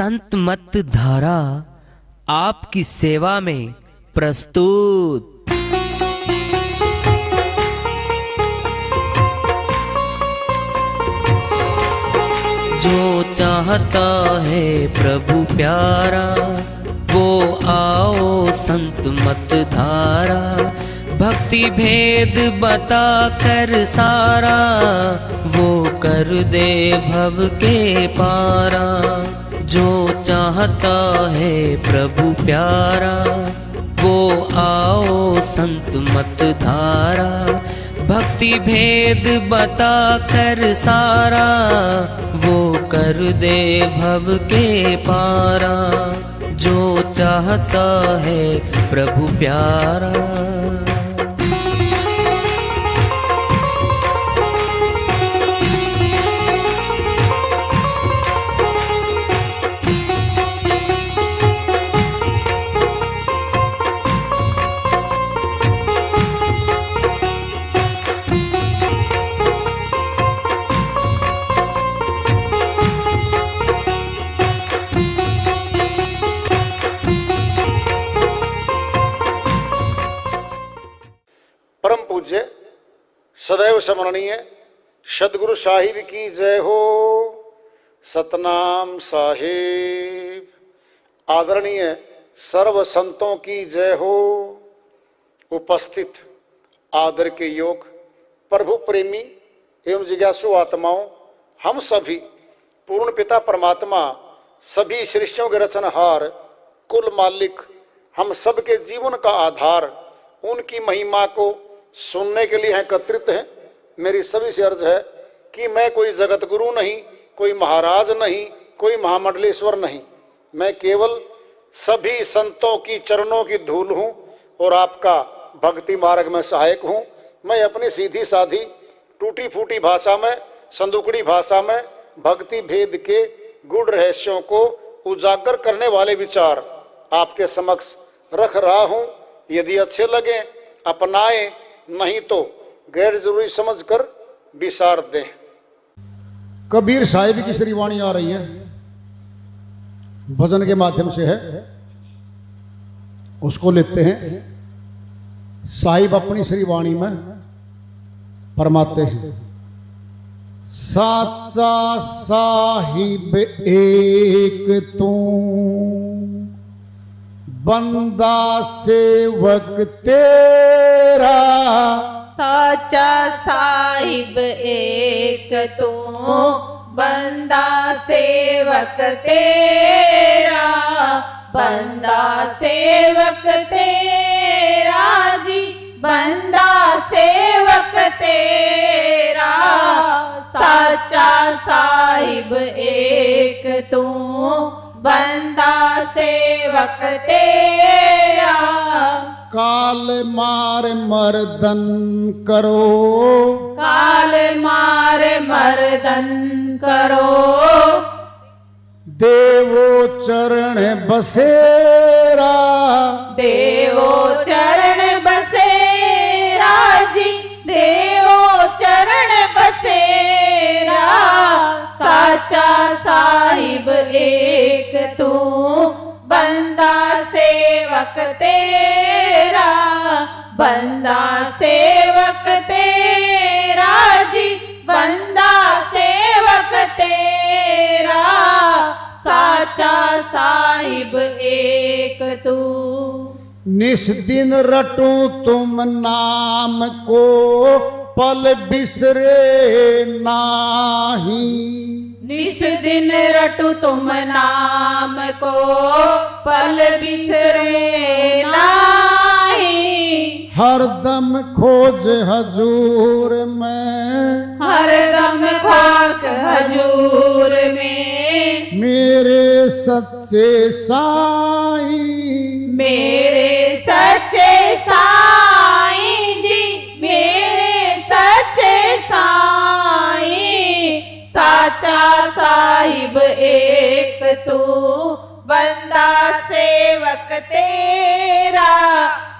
संत मत धारा आपकी सेवा में प्रस्तुत। जो चाहता है प्रभु प्यारा वो आओ संत मत धारा, भक्ति भेद बता कर सारा वो कर दे भव के पारा। जो चाहता है प्रभु प्यारा वो आओ संत मत धारा, भक्ति भेद बता कर सारा वो कर दे भव के पारा। जो चाहता है प्रभु प्यारा। परम पूज्य सदैव स्मरणीय सदगुरु साहिब की जय हो। सतनाम साहिब। आदरणीय सर्व संतों की जय हो। उपस्थित आदर के योग प्रभु प्रेमी एवं जिज्ञासु आत्माओं, हम सभी पूर्ण पिता परमात्मा सभी सृष्टियों के रचनहार कुल मालिक हम सबके जीवन का आधार उनकी महिमा को सुनने के लिए एकत्रित हैं। मेरी सभी से अर्ज है कि मैं कोई जगत गुरु नहीं, कोई महाराज नहीं, कोई महामंडलेश्वर नहीं, मैं केवल सभी संतों की चरणों की धूल हूँ और आपका भक्ति मार्ग में सहायक हूँ। मैं अपनी सीधी साधी टूटी फूटी भाषा में, संदुकड़ी भाषा में भक्ति भेद के गूढ़ रहस्यों को उजागर करने वाले विचार आपके समक्ष रख रहा हूँ। यदि अच्छे लगे अपनाएं, नहीं तो गैर जरूरी समझकर विसार दें। कबीर साहिब की श्री वाणी आ रही है, भजन के माध्यम से है, उसको लेते हैं। साहिब अपनी श्री वाणी में फरमाते हैं, साचा साहिब एक तू बंदा सेवक तेरा। साचा साहिब एक तू बंदा सेवक तेरा, बंदा सेवक तेरा जी, बंदा सेवक तेरा। साचा साहिब एक तू बंदा सेवक तेरा। काल मार मर्दन करो, काल मार मर्दन करो, देवो चरण बसेरा। देवो चरण बसेरा जी, देवो चरण बसेरा। साचा साहिब एक तू बंदा सेवक तेरा, बंदा सेवक तेरा जी, बंदा सेवक तेरा। साचा साहिब एक तू। निस दिन रटूं तुम नाम को पल बिसरे नाही। निस दिन रटू तुम नाम को पल बिसरे नाही। हरदम खोज हजूर में, हरदम खोज हजूर में। मेरे सच्चे साईं, मेरे सच्चे साईं जी, मेरे सच्चे साईं। साचा साहिब एक तू बंदा सेवक तेरा,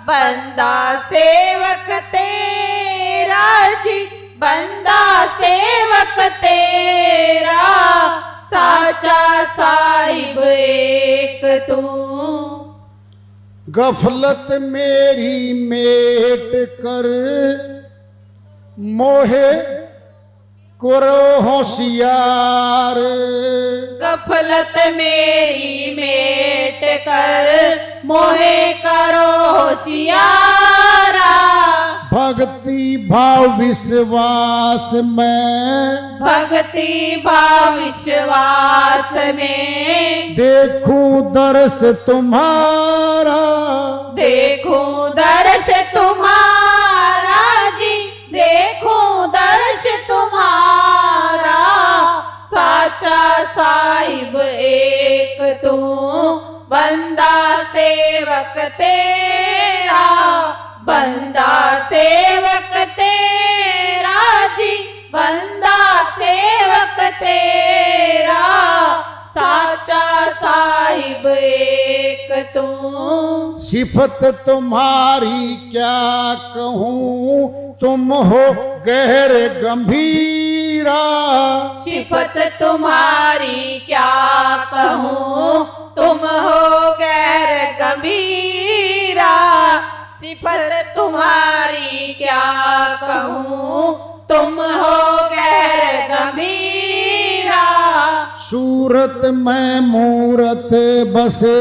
बंदा सेवक तेरा जी, बंदा सेवक तेरा। साचा साहिब एक तू। गफलत मेरी मेट कर मोहे करो होशियार। गफलत मेरी मेट कर मोहे करो होशियारा। भक्ति भाव विश्वास में भक्ति भाव विश्वास में देखूं दर्श तुम्हारा। देखूं दर्श तुम्हारा जी, देखूं दर्श तुम्हारा। साचा साहिब एक तू, बंदा सेवक तेरा। बंदा सेवक तेरा जी, बंदा सेवक तेरा। साचा साहिब एक तू। सिफत तुम्हारी क्या कहूँ तुम हो गहर गंभीरा। सिफत तुम्हारी क्या कहूँ तुम हो गैर गंभीरा। सिफत तुम्हारी क्या कहूँ तुम हो गैर गंभीरा। सूरत में मूरत बसे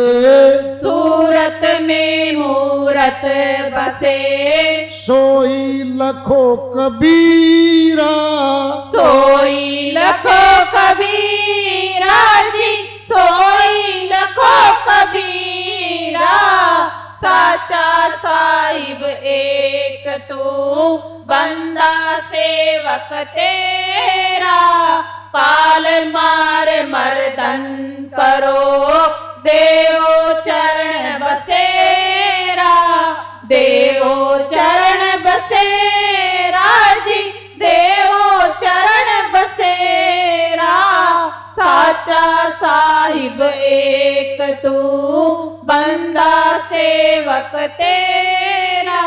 सूरत में मूरत बसे। सोई लखो कबीरा। सोई लखो कबीरा जी, सोई लखो कबीरा। साचा साहिब एक तू, बंदा सेवक तेरा। काल मार मर्दन करो, देवो चरण बसेरा। देवो चरण बसेरा जी, देवो चरण बसेरा। साचा साहिब एक तू, बंदा सेवक तेरा।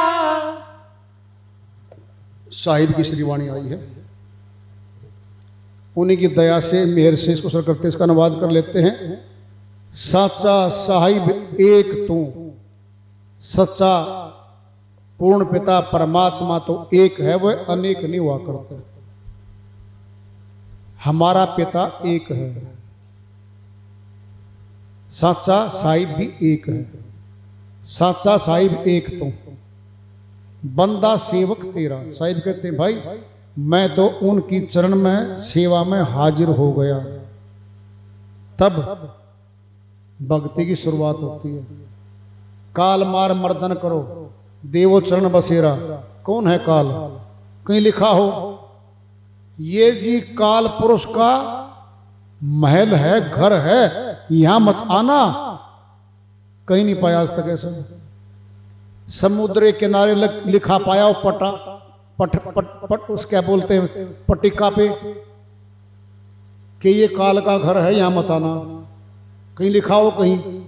साहिब की श्रीवाणी आई है, उन्हीं की दया से मेहर से इसको सर करते इसका अनुवाद कर लेते हैं। साचा साहिब एक तू, सच्चा पूर्ण पिता परमात्मा तो एक है, वह अनेक नहीं हुआ करते। हमारा पिता एक है, साचा साहिब भी एक है। साचा साहिब एक तू, बंदा सेवक तेरा। साहिब कहते हैं भाई मैं तो उनकी चरण में सेवा में हाजिर हो गया। तब भक्ति की शुरुआत होती है। काल मार मर्दन करो, देवो चरण बसेरा। कौन है काल? कहीं लिखा हो ये जी काल पुरुष का महल है, घर है, यहां मत आना। कहीं नहीं पाया आज तक ऐसा। समुद्र के किनारे लिखा पाया हो पटा पट पट पट उस क्या बोलते हैं पट्टिका पे कि ये काल का घर है, यहां मत आना। कहीं लिखा हो, कहीं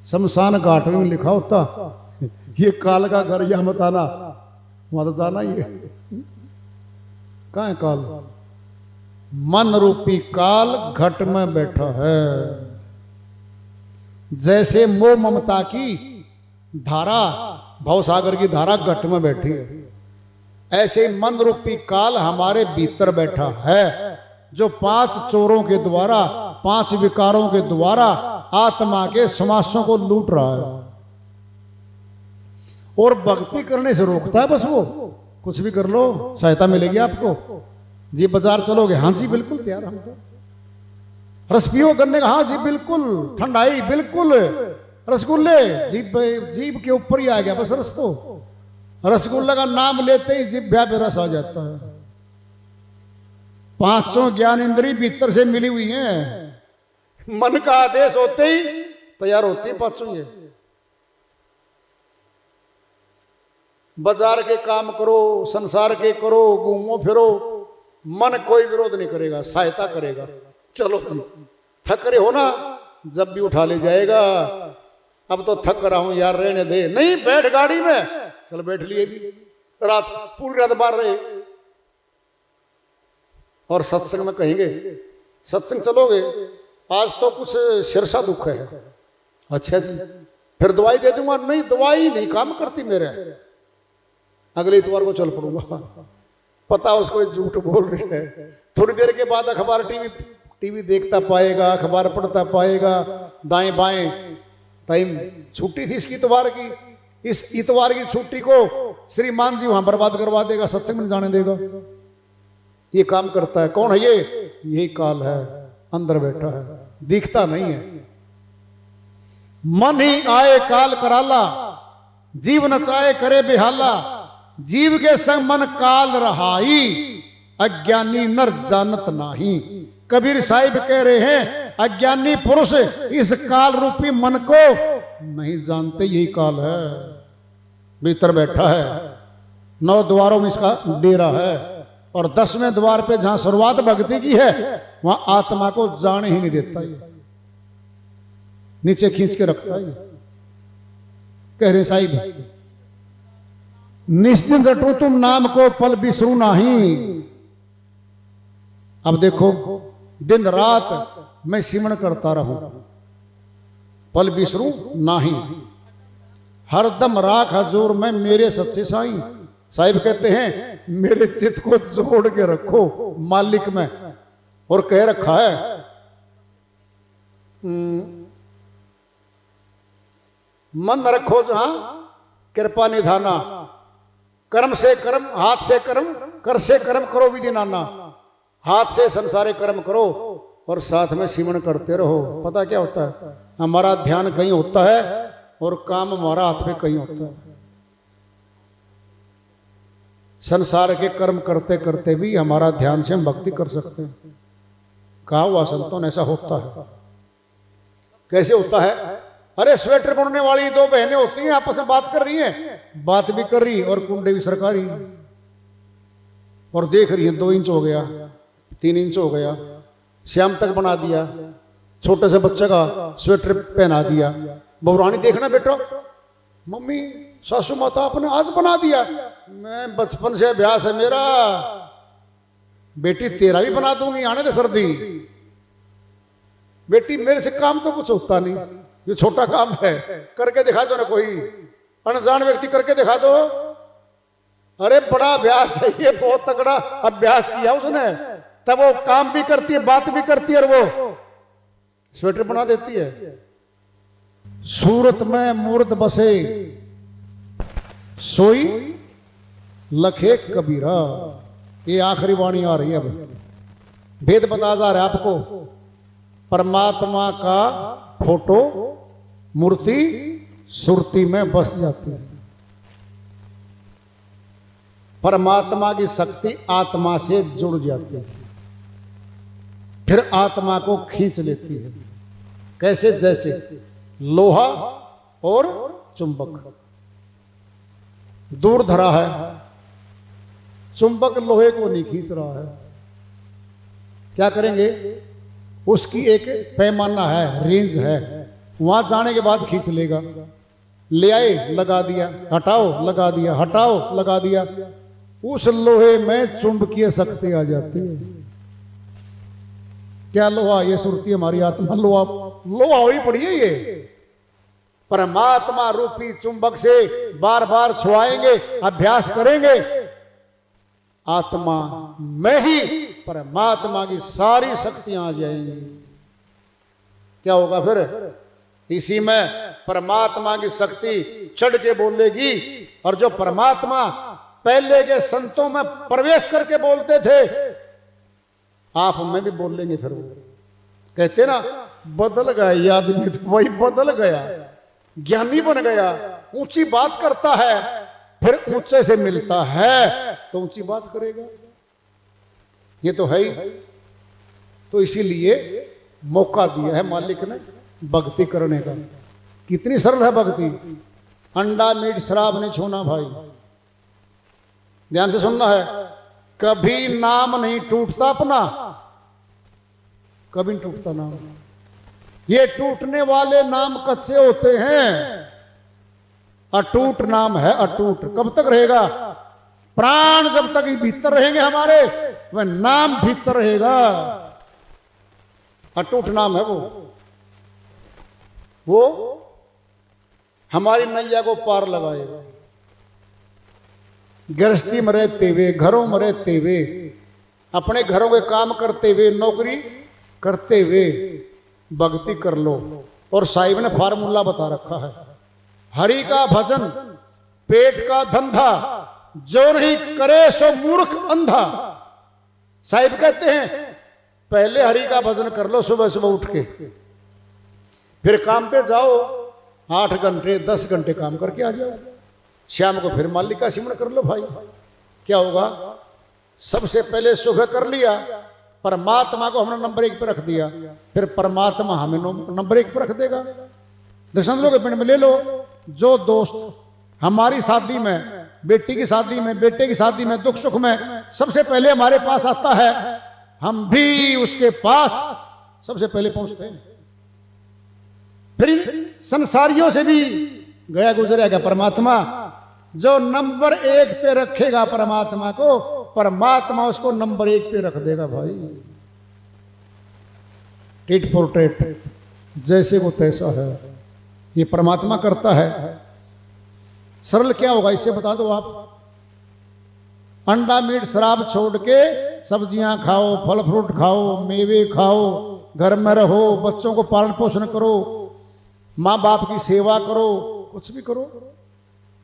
शमशान घाट में लिखा होता ये काल का घर, यहां मत आना, वहां तो जाना ही है। कहां है काल? मन रूपी काल घट में बैठा है। जैसे मोह ममता की धारा, भवसागर की धारा घट में बैठी है, ऐसे मन रूपी काल हमारे भीतर बैठा है, जो 5 चोरों के द्वारा, 5 विकारों के द्वारा आत्मा के समासों को लूट रहा है और भक्ति करने से रोकता है। बस वो कुछ भी कर लो, सहायता मिलेगी आपको। जी बाजार चलोगे? हाँ जी बिल्कुल तैयार हम तो। रस पियो गन्ने का? हाँ जी बिल्कुल। ठंडाई? बिल्कुल। रसगुल्ले? जीभ के ऊपर ही आ गया बस रस। तो रसगुल्ला का नाम लेते ही जिभ्या पे रस आ जाता है। 5 ज्ञान इंद्री भीतर से मिली हुई हैं, मन का आदेश होते ही तैयार होती है 5 ये। बाजार के काम करो, संसार के करो, घूमो फिरो, मन कोई विरोध नहीं करेगा, सहायता करेगा। चलो जी, थक रहे हो ना, जब भी उठा ले जाएगा। अब तो थक रहा हूं यार, रहने दे। नहीं, बैठ गाड़ी में, चल बैठ लिए भी। रात पूरी रात बाहर रहे और सत्संग में कहेंगे, सत्संग चलोगे? आज तो कुछ सिर सा दुख है। अच्छा जी, फिर दवाई दे दूंगा। नहीं, दवाई नहीं काम करती मेरे, अगले इतवार को चल पड़ूंगा। पता उसको झूठ बोल रही है। थोड़ी देर के बाद अखबार टीवी देखता पाएगा, अखबार पढ़ता पाएगा, दाएं बाएं। टाइम छुट्टी थी इसकी इतवार की, इस इतवार की छुट्टी को श्रीमान जी वहां बर्बाद करवा देगा, सत्संग में जाने देगा। ये काम करता है। कौन है ये? यही काल है, अंदर बैठा है, दिखता नहीं है। मन ही आए काल कराला, जीव नचाए करे बेहाला। जीव के संग मन काल रहाई, अज्ञानी नर जानत नाही। कबीर साहिब कह रहे हैं अज्ञानी पुरुष इस काल रूपी मन को नहीं जानते। यही काल है, भीतर बैठा है। 9 द्वारों में इसका डेरा है, और 10वें द्वार पे जहां शुरुआत भक्ति की है वहां आत्मा को जाने ही नहीं देता। ये नीचे खींच के रखता है। कह रहे साहिब, निश्चिंत रटो तुम नाम को, पल बिसरू नहीं। अब देखो, दिन रात मैं सिमरण करता रहूं, पल बिसरू नहीं। हरदम राख हजूर में मेरे सच्चे साईं। साहिब कहते हैं मेरे चित्त को जोड़ के रखो मालिक में। और कह रखा है मन रखो जहां कृपा निधाना। कर्म से कर्म, हाथ से कर्म, कर से कर्म करो विधि नाना। हाथ से संसारे कर्म करो और साथ में सिमरण करते रहो। पता क्या होता है? हमारा ध्यान कहीं होता है और काम हमारा हाथ में कहीं होता है। संसार के कर्म करते करते भी हमारा ध्यान से हम भक्ति कर सकते हैं। कहा हुआ संतों ने ऐसा होता है। कैसे होता है? अरे स्वेटर बुनने वाली 2 बहनें होती हैं, आपस में बात कर रही हैं, बात भी कर रही और कुंडे भी सरका रही, और देख रही है 2 इंच हो गया, 3 इंच हो गया, श्याम तक बना दिया, छोटे से बच्चे का स्वेटर पहना दिया। बहुरानी देखना बेटा, मम्मी सासू माता आपने आज बना दिया। मैं बचपन से अभ्यास है मेरा। बेटी तेरा भी बना दूंगी, आने दे सर्दी। बेटी मेरे से काम तो कुछ होता नहीं, ये छोटा काम है, करके दिखा दो ना। कोई अनजान व्यक्ति करके दिखा दो। अरे बड़ा अभ्यास है ये, बहुत तगड़ा अभ्यास किया उसने, तब वो काम भी करती है, बात भी करती है, और वो स्वेटर बना देती है। सूरत में मूर्त बसे सोई लखे कबीरा। ये आखिरी वाणी आ रही है। अब भेद बता जा रहा है आपको। परमात्मा का फोटो मूर्ति सुरती में बस जाती है। परमात्मा की शक्ति आत्मा से जुड़ जाती है, फिर आत्मा को खींच लेती है। कैसे? जैसे लोहा और चुंबक दूर धरा है, चुंबक लोहे को नहीं खींच रहा है। क्या करेंगे? उसकी एक पैमाना है, रेंज है, वहां जाने के बाद खींच लेगा। ले आए, लगा दिया, हटाओ, लगा दिया, हटाओ, लगा दिया। उस लोहे में चुंबकीय शक्ति आ जाती है। क्या लोहा? ये सुरती हमारी आत्मा लोहा, लोहा हुई पड़ी है ये। परमात्मा रूपी चुंबक से बार बार छुआएंगे, अभ्यास करेंगे, आत्मा में ही परमात्मा की सारी शक्तियां आ जाएंगी। क्या होगा फिर? इसी में परमात्मा की शक्ति चढ़ के बोलेगी। और जो परमात्मा पहले के संतों में प्रवेश करके बोलते थे, आप में भी बोल लेंगे। फिर वो कहते ना, बदल गया ये आदमी, तो वही बदल गया, ज्ञानी बन गया, ऊंची बात करता है, फिर ऊंचे से मिलता है तो ऊंची बात करेगा। ये तो है ही। तो इसीलिए मौका दिया है मालिक ने भक्ति करने का। कितनी सरल है भक्ति। अंडा मीट शराब नहीं छूना भाई, ध्यान से सुनना है। कभी नाम नहीं टूटता अपना, कभी नहीं टूटता नाम। ये टूटने वाले नाम कच्चे होते हैं, अटूट नाम है, अटूट। कब तक रहेगा? प्राण जब तक भीतर रहेंगे हमारे, वह नाम भीतर रहेगा। अटूट नाम है वो हमारी नैया को पार लगाएगा। गृहस्थी में रहते हुए, घरों में रहते हुए, अपने घरों के काम करते हुए, नौकरी करते हुए भक्ति कर लो। और साहिब ने फार्मूला बता रखा है, हरि का भजन पेट का धंधा, जो नहीं करे सो मूर्ख अंधा। साहिब कहते हैं पहले हरि का भजन कर लो सुबह सुबह उठ के, फिर काम पे जाओ, 8 घंटे 10 घंटे काम करके आ जाओ, शाम को फिर मालिक का सिमरण कर लो। भाई क्या होगा? सबसे पहले सुबह कर लिया, परमात्मा को हमने नंबर 1 पे रख दिया, फिर परमात्मा हमें नंबर 1 पे रख देगा। दर्शन लोग पिंड में ले लो, जो दोस्त हमारी शादी में, बेटी की शादी में, बेटे की शादी में, दुख सुख में सबसे पहले हमारे पास आता है, हम भी उसके पास सबसे पहले पहुंचते हैं। फिर संसारियों से भी गया गुजरेगा परमात्मा। जो नंबर 1 पे रखेगा परमात्मा को, परमात्मा उसको नंबर 1 पे रख देगा। भाई टिट फॉर टेट, जैसे वो तैसा है, ये परमात्मा करता है। सरल क्या होगा इससे बता दो आप। अंडा मीट शराब छोड़ के सब्जियां खाओ, फल फ्रूट खाओ, मेवे खाओ, घर में रहो, बच्चों को पालन पोषण करो, माँ बाप की सेवा करो, कुछ भी करो,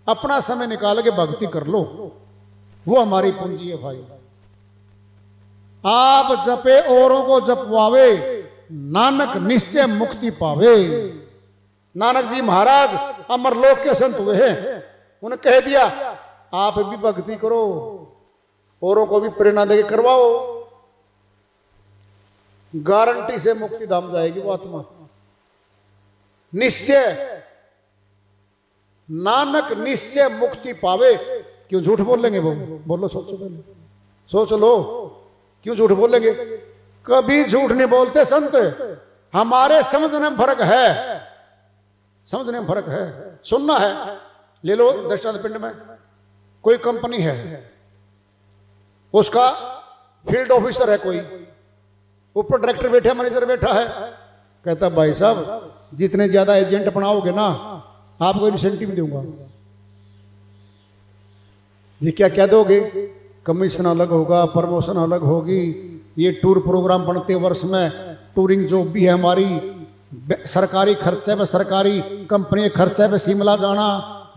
अपना समय निकाल के भक्ति कर लो, वो हमारी पूंजी है। भाई आप जपे औरों को जपवावे, नानक निश्चय मुक्ति पावे। नानक जी महाराज अमरलोक के संत हुए हैं, उन्हें कह दिया आप भी भक्ति करो, औरों को भी प्रेरणा देके करवाओ, गारंटी से मुक्ति धाम जाएगी वो आत्मा। निश्चय, नानक निश्चय मुक्ति पावे। क्यों झूठ बोलेंगे वो? बोलो, सोचो पहले, सोच लो, क्यों झूठ बोलेंगे? कभी झूठ नहीं बोलते संत। हमारे समझने में फर्क है, समझने में फर्क है, सुनना है। ले लो दृष्टांत पिंड में कोई कंपनी है, उसका फील्ड ऑफिसर है कोई, ऊपर डायरेक्टर बैठा, मैनेजर बैठा है, कहता भाई साहब जितने ज्यादा एजेंट बनाओगे ना आपको इंसेंटिव दूंगा। ये क्या क्या दोगे? कमीशन अलग होगा, प्रमोशन अलग होगी, ये टूर प्रोग्राम बनते वर्ष में, टूरिंग जो भी है हमारी, सरकारी खर्चे में, सरकारी कंपनी खर्चे में, शिमला जाना,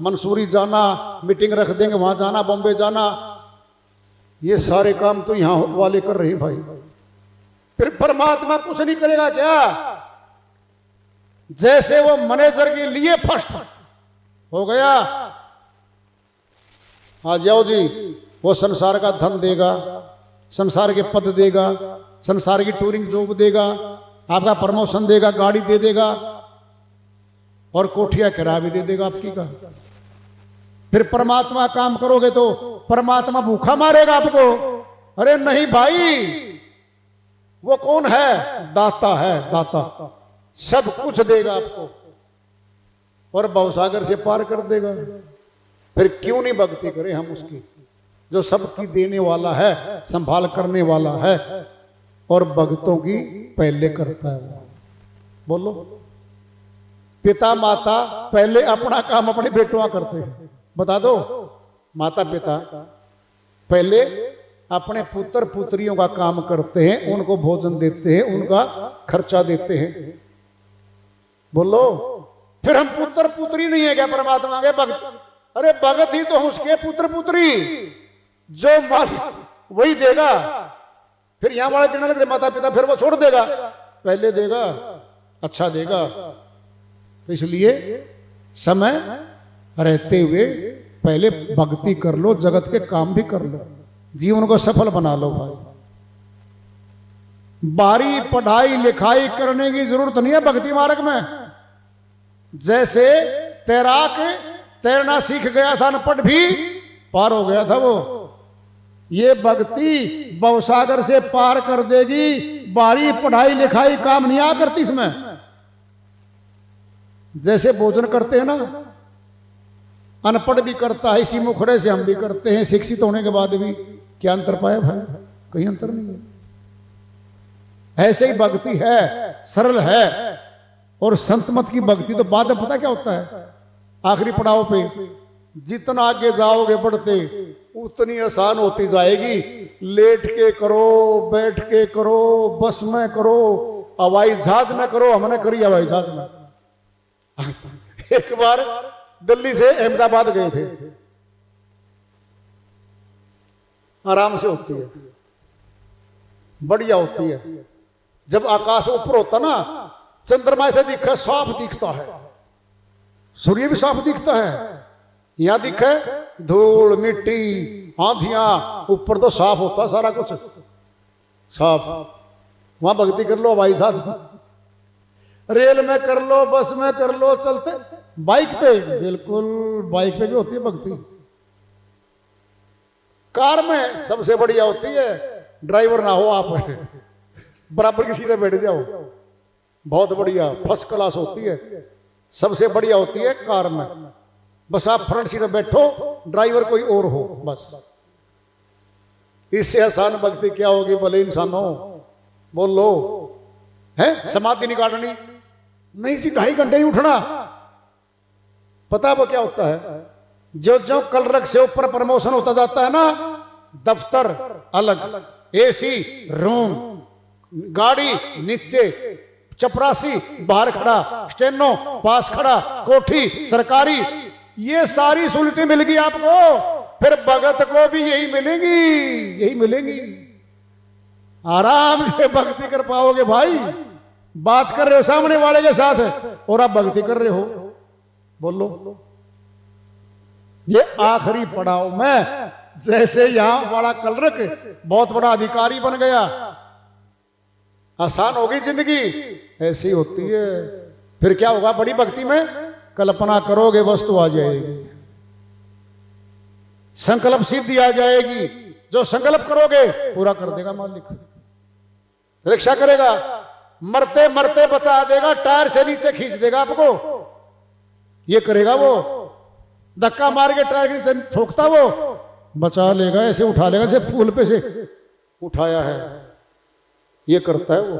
मंसूरी जाना, मीटिंग रख देंगे वहां जाना, बॉम्बे जाना, ये सारे काम तो यहां वाले कर रहे हैं। भाई फिर परमात्मा कुछ नहीं करेगा क्या? जैसे वो मैनेजर के लिए फर्स्ट हो गया, आ जाओ जी, वो संसार का धन देगा, संसार के पद देगा, संसार की टूरिंग जॉब देगा, आपका प्रमोशन देगा, गाड़ी दे देगा और कोठिया किराया भी दे देगा आपकी का। फिर परमात्मा काम करोगे तो परमात्मा भूखा मारेगा आपको? अरे नहीं भाई, वो कौन है? दाता है, दाता सब कुछ देगा आपको और भवसागर से पार कर देगा। फिर क्यों नहीं भक्ति करें हम उसकी, जो सबकी देने वाला है, संभाल करने वाला है और भक्तों की पहले करता है। बोलो, पिता माता पहले अपना काम अपने बेटवा करते हैं। बता दो, माता पिता पहले अपने पुत्र पुत्रियों का काम करते हैं, उनको भोजन देते हैं, उनका खर्चा देते हैं। बोलो, फिर हम पुत्र पुत्री नहीं है क्या परमात्मा के भक्त? अरे भगत ही तो हम उसके पुत्र पुत्री, जो मालिक वही देगा। फिर यहां वाले देने लगे माता पिता, फिर वो छोड़ देगा, पहले देगा, अच्छा देगा। तो इसलिए समय रहते हुए पहले भक्ति कर लो, जगत के काम भी कर लो, जीवन को सफल बना लो। भाई बारी पढ़ाई लिखाई करने की जरूरत नहीं है भक्ति मार्ग में। जैसे तैराक तैरना सीख गया था, अनपढ़ भी पार हो गया था वो, ये भक्ति भवसागर से पार कर देगी। बारी पढ़ाई लिखाई काम नहीं आ करती इसमें। जैसे भोजन करते हैं ना, अनपढ़ भी करता है, इसी मुखड़े से हम भी करते हैं, शिक्षित होने के बाद भी। क्या अंतर पाया भाई? कहीं अंतर नहीं है। ऐसे ही भक्ति है। सरल है। और संत मत की भक्ति तो बाद में पता क्या होता है, आखिरी पड़ाव पे जितना आगे जाओगे बढ़ते उतनी आसान होती जाएगी। लेट के करो, बैठ के करो, बस में करो, हवाई जहाज में करो। हमने करी हवाई जहाज में। एक बार दिल्ली से अहमदाबाद गए थे, आराम से होती है, बढ़िया होती है। जब आकाश ऊपर होता ना, चंद्रमा से दिखा साफ दिखता है, सूर्य भी साफ दिखता है। यहां दिखे धूल मिट्टी आंधियां, ऊपर तो साफ होता सारा कुछ साफ। वहां भक्ति कर लो, हवाई जहाज रेल में कर लो, बस में कर लो, चलते बाइक पे, बिल्कुल बाइक पे भी होती है भक्ति। कार में सबसे बढ़िया होती है, ड्राइवर ना हो आप, बराबर की सीट पे बैठ जाओ, बहुत बढ़िया फर्स्ट क्लास होती है। सबसे बढ़िया होती है कार में, बस आप फ्रंट सीट में बैठो, ड्राइवर कोई और हो बस। इससे आसान भक्ति क्या होगी भले इंसानों, बोलो है? समाधि नहीं काटनी, नहीं जी 2.5 घंटे ही उठना। पता वो क्या होता है, जो जो कलरक से ऊपर प्रमोशन होता जाता है ना, दफ्तर अलग, एसी रूम, गाड़ी नीचे, चपरासी बाहर खड़ा, स्टेनो पास खड़ा, कोठी सरकारी, ये सारी सहूलतें मिल गई आपको, फिर भगत को भी यही मिलेंगी, यही मिलेंगी। आराम से भक्ति कर पाओगे भाई। बात कर रहे हो सामने वाले के साथ और आप भक्ति कर रहे हो, बोलो। ये आखिरी पड़ाव में जैसे यहां बड़ा कलरक बहुत बड़ा अधिकारी बन गया, आसान हो गई जिंदगी, ऐसी होती है। फिर क्या होगा, बड़ी भक्ति में कल्पना करोगे वस्तु आ जाएगी, संकल्प सिद्धि आ जाएगी। जो संकल्प करोगे पूरा कर देगा मालिक, रक्षा करेगा, मरते मरते बचा देगा, टायर से नीचे खींच देगा आपको, ये करेगा वो। धक्का मार के टायर के नीचे ठोकता वो, बचा लेगा, ऐसे उठा लेगा जैसे फूल पे से उठाया है, ये करता है वो।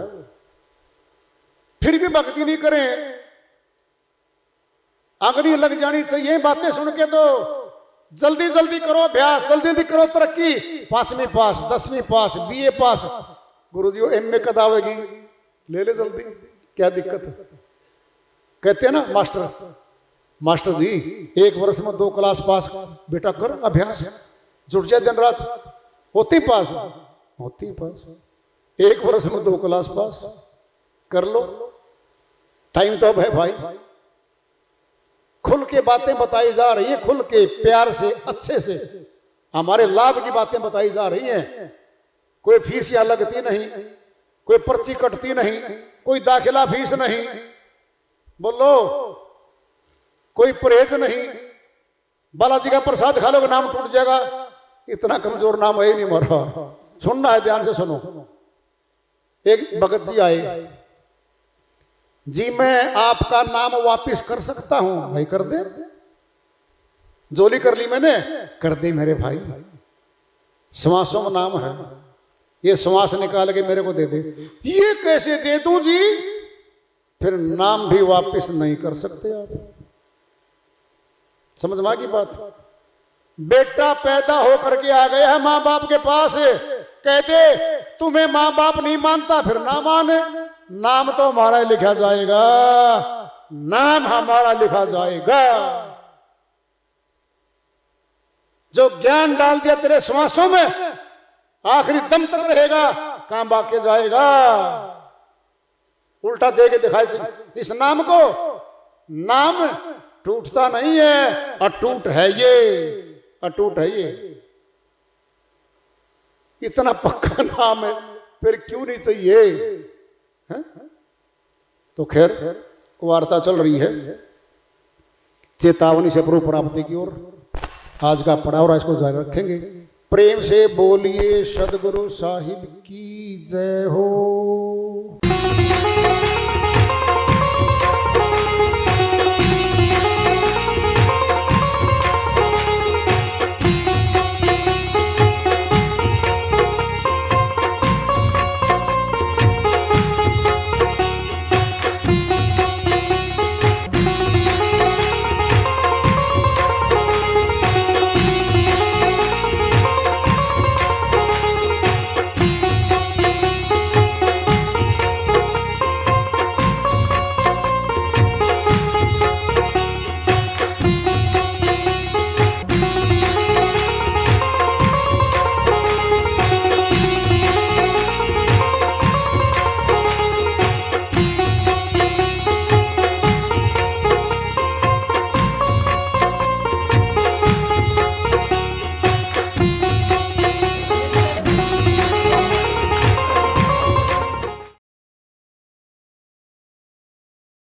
फिर भी भक्ति नहीं करें, अग्नि लग जानी चाहिए बातें सुन के। तो जल्दी जल्दी करो अभ्यास, जल्दी जल्दी करो तरक्की, 5वीं पास, 10वीं पास, BA पास। गुरुजी वो MA कद आवेगी, ले ले जल्दी, क्या दिक्कत है। कहते हैं ना मास्टर जी 1 वर्ष में 2 क्लास पास, बेटा कर अभ्यास, जुट जाए दिन रात, होती पास, होती पास। 1 वर्ष में 2 क्लास पास कर लो, टाइम तो अब है भाई। खुल के बातें बताई जा रही है, खुल के प्यार से अच्छे से हमारे लाभ की बातें बताई जा रही हैं। कोई फीस यहाँ लगती नहीं, कोई पर्ची कटती नहीं, कोई दाखिला फीस नहीं, बोलो, कोई परहेज नहीं। बालाजी का प्रसाद खा लोगे नाम टूट जाएगा, इतना कमजोर नाम है ही नहीं हमारा। सुनना है, ध्यान से सुनो। एक भगत जी आए, जी मैं आपका नाम वापिस कर सकता हूं? भाई कर दे, जोली कर ली मैंने, कर दे मेरे भाई, श्वासों में नाम है, ये श्वास निकाल के मेरे को दे दे। ये कैसे दे दूं जी? फिर नाम भी वापिस नहीं कर सकते आप, समझ में आ गई बात। बेटा पैदा होकर के आ गया है माँ बाप के पास, कह दे तुम्हें माँ बाप नहीं मानता, फिर ना माने, नाम तो हमारा लिखा जाएगा, नाम हमारा लिखा जाएगा। जो ज्ञान डाल दिया तेरे श्वासों में, आखिरी दम तक रहेगा, काम बाके जाएगा। उल्टा दे के दिखाई इस नाम को, नाम टूटता नहीं है, अटूट है ये, अटूट है ये। इतना पक्का नाम है, फिर क्यों नहीं चाहिए है? तो खैर वार्ता चल रही है चेतावनी से प्रभु प्राप्ति की ओर। आज का पड़ाव इसको जारी रखेंगे। प्रेम से बोलिए सदगुरु साहिब की जय हो।